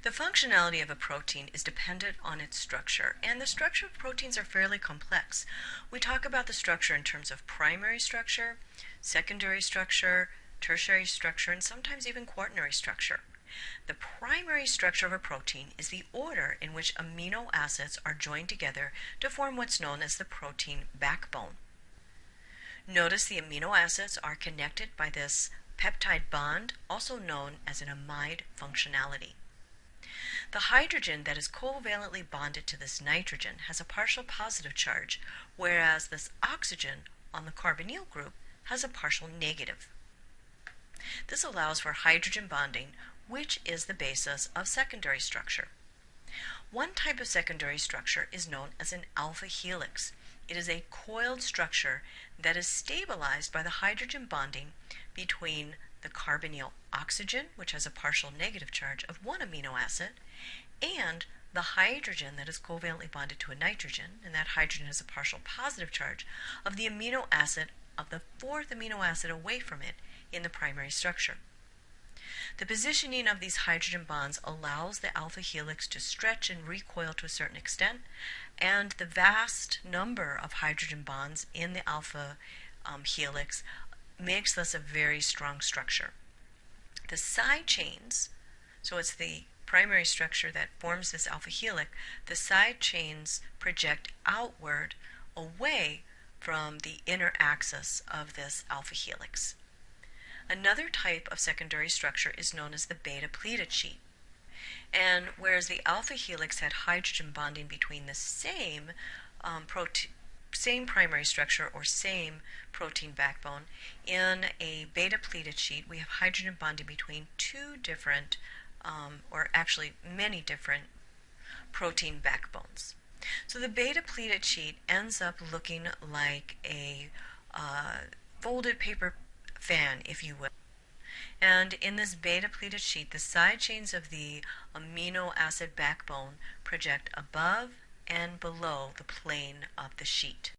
The functionality of a protein is dependent on its structure, and the structure of proteins are fairly complex. We talk about the structure in terms of primary structure, secondary structure, tertiary structure, and sometimes even quaternary structure. The primary structure of a protein is the order in which amino acids are joined together to form what's known as the protein backbone. Notice the amino acids are connected by this peptide bond, also known as an amide functionality. The hydrogen that is covalently bonded to this nitrogen has a partial positive charge, whereas this oxygen on the carbonyl group has a partial negative. This allows for hydrogen bonding, which is the basis of secondary structure. One type of secondary structure is known as an alpha helix. It is a coiled structure that is stabilized by the hydrogen bonding between the carbonyl oxygen, which has a partial negative charge of one amino acid, and the hydrogen that is covalently bonded to a nitrogen, and that hydrogen has a partial positive charge of the amino acid of the fourth amino acid away from it in the primary structure. The positioning of these hydrogen bonds allows the alpha helix to stretch and recoil to a certain extent, and the vast number of hydrogen bonds in the alpha helix makes this a very strong structure. The side chains, so it's the primary structure that forms this alpha helix, the side chains project outward away from the inner axis of this alpha helix. Another type of secondary structure is known as the beta pleated sheet. And whereas the alpha helix had hydrogen bonding between the same primary structure or same protein backbone, in a beta pleated sheet we have hydrogen bonding between two different, or actually many different protein backbones. So the beta pleated sheet ends up looking like a folded paper fan, if you will. And in this beta pleated sheet, the side chains of the amino acid backbone project above and below the plane of the sheet.